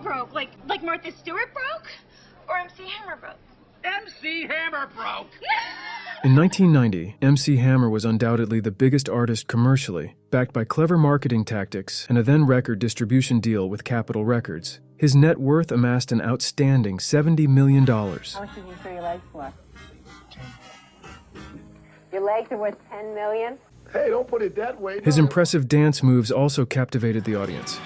broke? Like Martha Stewart broke? Or MC Hammer broke? MC Hammer broke! In 1990, MC Hammer was undoubtedly the biggest artist commercially, backed by clever marketing tactics and a then-record distribution deal with Capitol Records. His net worth amassed an outstanding $70 million. How much did you sell your legs for? Your legs are worth $10 million? Hey, don't put it that way. His impressive dance moves also captivated the audience.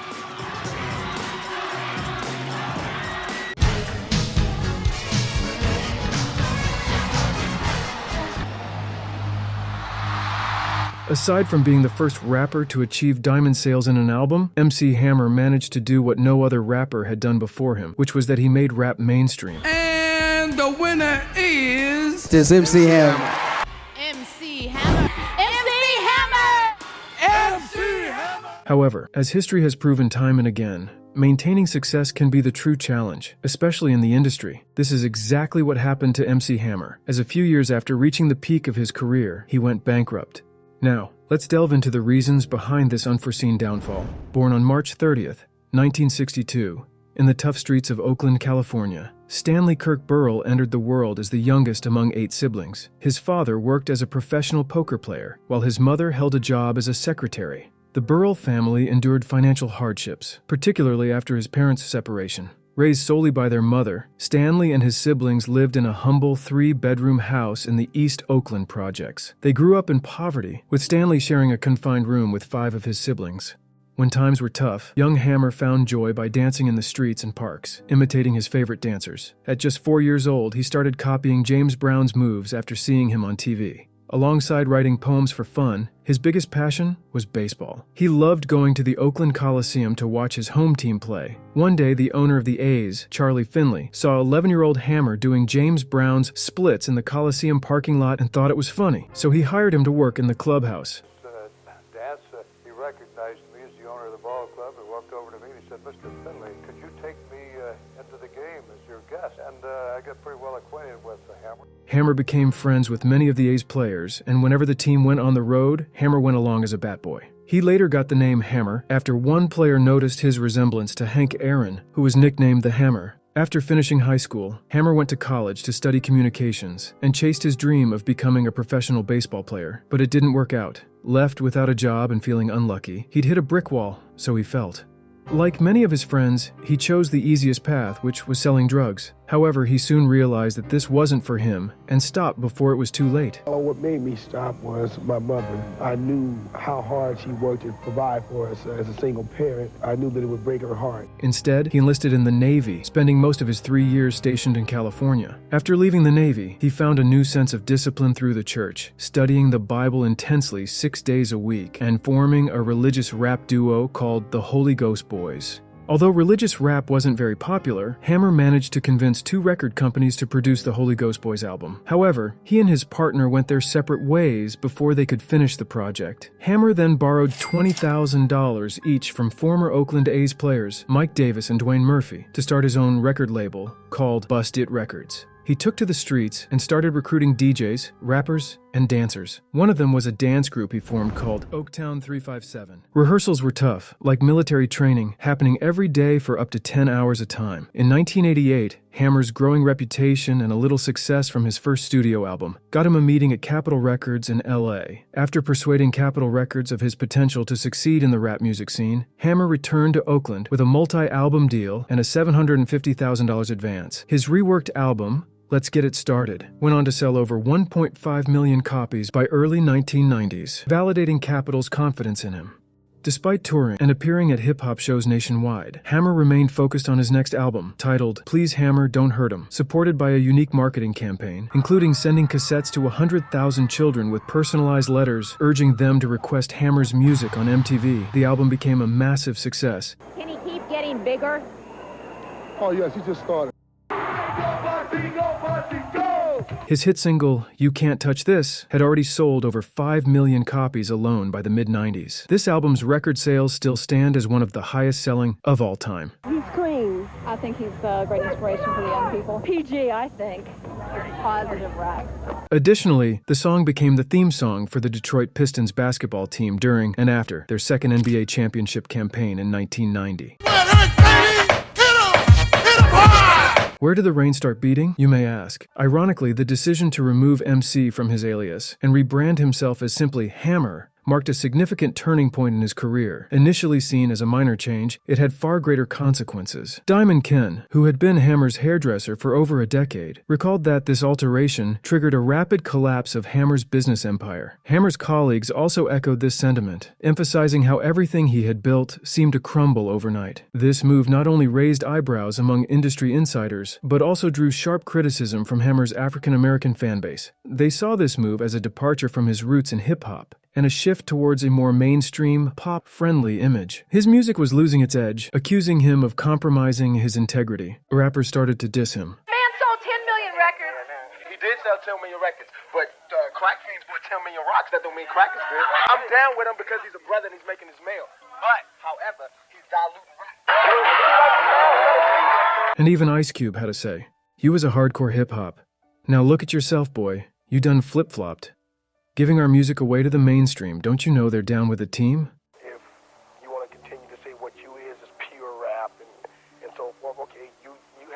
Aside from being the first rapper to achieve diamond sales in an album, MC Hammer managed to do what no other rapper had done before him, which was that he made rap mainstream. And the winner is... This MC Hammer. MC Hammer. MC Hammer! MC Hammer! However, as history has proven time and again, maintaining success can be the true challenge, especially in the industry. This is exactly what happened to MC Hammer, as a few years after reaching the peak of his career, he went bankrupt. Now, let's delve into the reasons behind this unforeseen downfall. Born on March 30th, 1962, in the tough streets of Oakland, California, Stanley Kirk Burrell entered the world as the youngest among 8 siblings. His father worked as a professional poker player, while his mother held a job as a secretary. The Burrell family endured financial hardships, particularly after his parents' separation. Raised solely by their mother, Stanley and his siblings lived in a humble 3-bedroom house in the East Oakland projects. They grew up in poverty, with Stanley sharing a confined room with 5 of his siblings. When times were tough, young Hammer found joy by dancing in the streets and parks, imitating his favorite dancers. At just 4 years old, he started copying James Brown's moves after seeing him on TV. Alongside writing poems for fun, his biggest passion was baseball. He loved going to the Oakland Coliseum to watch his home team play. One day, the owner of the A's, Charlie Finley, saw 11-year-old Hammer doing James Brown's splits in the Coliseum parking lot and thought it was funny, so he hired him to work in the clubhouse. He recognized me as the owner of the ball club and walked over to me and he said, Mr. Finley, could you take me into the game as your guest? And I got pretty well acquainted with Hammer. Hammer became friends with many of the A's players, and whenever the team went on the road, Hammer went along as a bat boy. He later got the name Hammer after one player noticed his resemblance to Hank Aaron, who was nicknamed the Hammer. After finishing high school, Hammer went to college to study communications and chased his dream of becoming a professional baseball player, but it didn't work out. Left without a job and feeling unlucky, he'd hit a brick wall, so he felt. Like many of his friends, he chose the easiest path, which was selling drugs. However, he soon realized that this wasn't for him and stopped before it was too late. What made me stop was my mother. I knew how hard she worked to provide for us as a single parent. I knew that it would break her heart. Instead, he enlisted in the Navy, spending most of his 3 years stationed in California. After leaving the Navy, he found a new sense of discipline through the church, studying the Bible intensely 6 days a week, and forming a religious rap duo called the Holy Ghost Boys. Although religious rap wasn't very popular, Hammer managed to convince 2 record companies to produce the Holy Ghost Boys album. However, he and his partner went their separate ways before they could finish the project. Hammer then borrowed $20,000 each from former Oakland A's players Mike Davis and Dwayne Murphy to start his own record label called Bust It Records. He took to the streets and started recruiting DJs, rappers, and dancers. One of them was a dance group he formed called Oaktown 357. Rehearsals were tough, like military training, happening every day for up to 10 hours a time. In 1988, Hammer's growing reputation and a little success from his first studio album got him a meeting at Capitol Records in LA. After persuading Capitol Records of his potential to succeed in the rap music scene, Hammer returned to Oakland with a multi-album deal and a $750,000 advance. His reworked album, Let's Get It Started, went on to sell over 1.5 million copies by early 1990s, validating Capitol's confidence in him. Despite touring and appearing at hip-hop shows nationwide, Hammer remained focused on his next album, titled Please Hammer, Don't Hurt 'Em, supported by a unique marketing campaign, including sending cassettes to 100,000 children with personalized letters urging them to request Hammer's music on MTV. The album became a massive success. Can he keep getting bigger? Oh, yes, he just started. His hit single, You Can't Touch This, had already sold over 5 million copies alone by the mid-90s. This album's record sales still stand as one of the highest-selling of all time. He's clean. I think he's a great inspiration for the young people. PG, I think. Positive rap. Additionally, the song became the theme song for the Detroit Pistons basketball team during and after their second NBA championship campaign in 1990. Where did the rain start beating, you may ask? Ironically, the decision to remove MC from his alias and rebrand himself as simply Hammer marked a significant turning point in his career. Initially seen as a minor change, it had far greater consequences. Diamond Ken, who had been Hammer's hairdresser for over a decade, recalled that this alteration triggered a rapid collapse of Hammer's business empire. Hammer's colleagues also echoed this sentiment, emphasizing how everything he had built seemed to crumble overnight. This move not only raised eyebrows among industry insiders, but also drew sharp criticism from Hammer's African-American fanbase. They saw this move as a departure from his roots in hip-hop, and a shift towards a more mainstream, pop-friendly image. His music was losing its edge, accusing him of compromising his integrity. Rappers started to diss him. Man sold 10 million records. He did sell 10 million records, but crack fiends bought 10 million rocks. That don't mean crack is good. I'm down with him because he's a brother and he's making his mail. But, however, he's diluting rap. And even Ice Cube had a say. You was a hardcore hip-hop. Now look at yourself, boy. You done flip-flopped. Giving our music away to the mainstream, don't you know they're down with a team? If you want to continue to say what you is pure rap and so forth, okay, you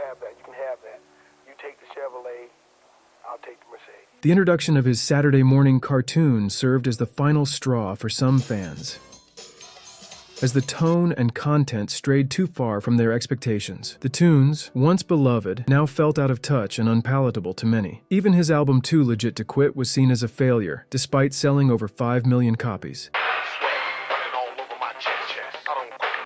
have that, you can have that. You take the Chevrolet, I'll take the Mercedes. The introduction of his Saturday morning cartoon served as the final straw for some fans, as the tone and content strayed too far from their expectations. The tunes, once beloved, now felt out of touch and unpalatable to many. Even his album Too Legit to Quit was seen as a failure, despite selling over 5 million copies.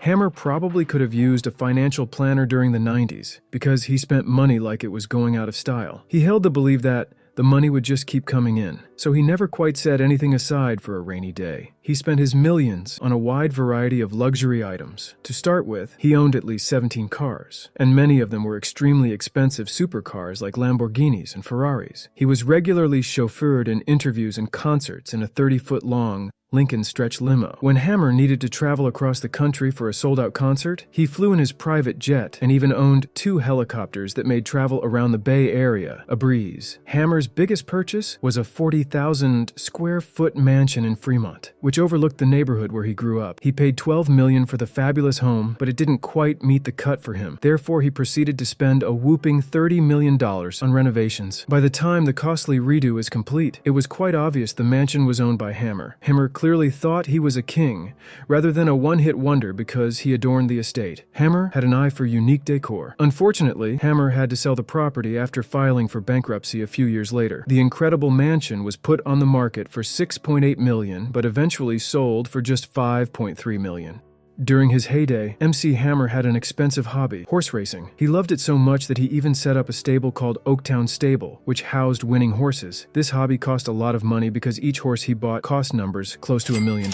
Hammer probably could have used a financial planner during the 90s, because he spent money like it was going out of style. He held the belief that the money would just keep coming in, so he never quite set anything aside for a rainy day. He spent his millions on a wide variety of luxury items. To start with, he owned at least 17 cars, and many of them were extremely expensive supercars like Lamborghinis and Ferraris. He was regularly chauffeured in interviews and concerts in a 30-foot-long Lincoln stretch limo. When Hammer needed to travel across the country for a sold-out concert, he flew in his private jet and even owned 2 helicopters that made travel around the Bay Area a breeze. Hammer's biggest purchase was a 40,000-square-foot mansion in Fremont, which overlooked the neighborhood where he grew up. He paid $12 million for the fabulous home, but it didn't quite meet the cut for him. Therefore, he proceeded to spend a whooping $30 million on renovations. By the time the costly redo was complete, it was quite obvious the mansion was owned by Hammer. Hammer clearly thought he was a king, rather than a one-hit wonder because he adorned the estate. Hammer had an eye for unique decor. Unfortunately, Hammer had to sell the property after filing for bankruptcy a few years later. The incredible mansion was put on the market for $6.8 million, but eventually sold for just $5.3 million. During his heyday, MC Hammer had an expensive hobby, horse racing. He loved it so much that he even set up a stable called Oaktown Stable, which housed winning horses. This hobby cost a lot of money because each horse he bought cost numbers close to $1 million.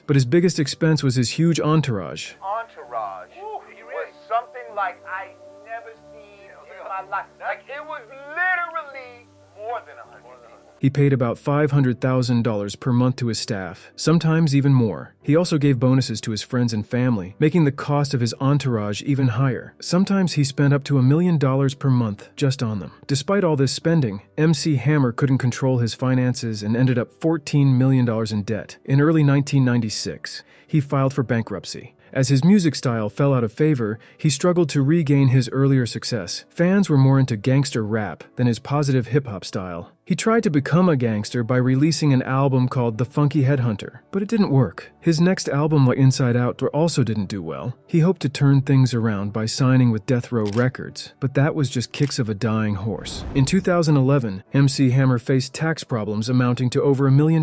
But his biggest expense was his huge entourage. Entourage was something like I never seen in my life. Like, it was literally more than 100 people. He paid about $500,000 per month to his staff, sometimes even more. He also gave bonuses to his friends and family, making the cost of his entourage even higher. Sometimes he spent up to $1 million per month just on them. Despite all this spending, MC Hammer couldn't control his finances and ended up $14 million in debt. In early 1996, he filed for bankruptcy. As his music style fell out of favor, he struggled to regain his earlier success. Fans were more into gangster rap than his positive hip-hop style. He tried to become a gangster by releasing an album called The Funky Headhunter, but it didn't work. His next album, like Inside Out, also didn't do well. He hoped to turn things around by signing with Death Row Records, but that was just kicks of a dying horse. In 2011, MC Hammer faced tax problems amounting to over $1 million,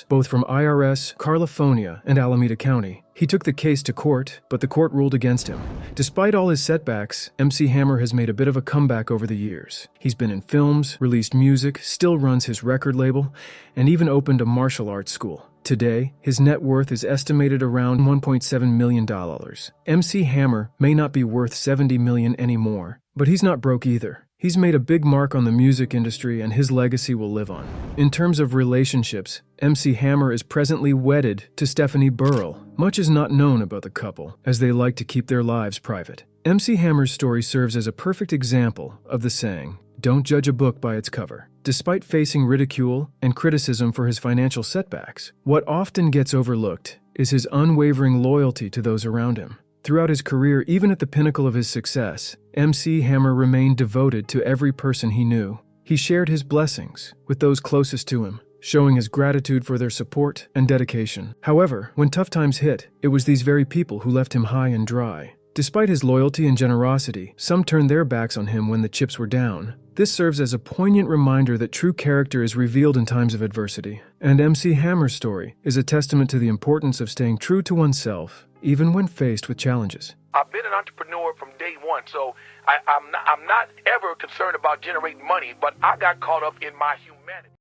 both from IRS, California, and Alameda County. He took the case to court, but the court ruled against him. Despite all his setbacks, MC Hammer has made a bit of a comeback over the years. He's been in films, released music, still runs his record label, and even opened a martial arts school. Today, his net worth is estimated around $1.7 million. MC Hammer may not be worth $70 million anymore, but he's not broke either. He's made a big mark on the music industry and his legacy will live on. In terms of relationships, MC Hammer is presently wedded to Stanley Burrell. Much is not known about the couple, as they like to keep their lives private. MC Hammer's story serves as a perfect example of the saying, "Don't judge a book by its cover." Despite facing ridicule and criticism for his financial setbacks, what often gets overlooked is his unwavering loyalty to those around him. Throughout his career, even at the pinnacle of his success, MC Hammer remained devoted to every person he knew. He shared his blessings with those closest to him, showing his gratitude for their support and dedication. However, when tough times hit, it was these very people who left him high and dry. Despite his loyalty and generosity, some turned their backs on him when the chips were down. This serves as a poignant reminder that true character is revealed in times of adversity. And MC Hammer's story is a testament to the importance of staying true to oneself, even when faced with challenges. I've been an entrepreneur from day one, so I'm not ever concerned about generating money, but I got caught up in my humanity.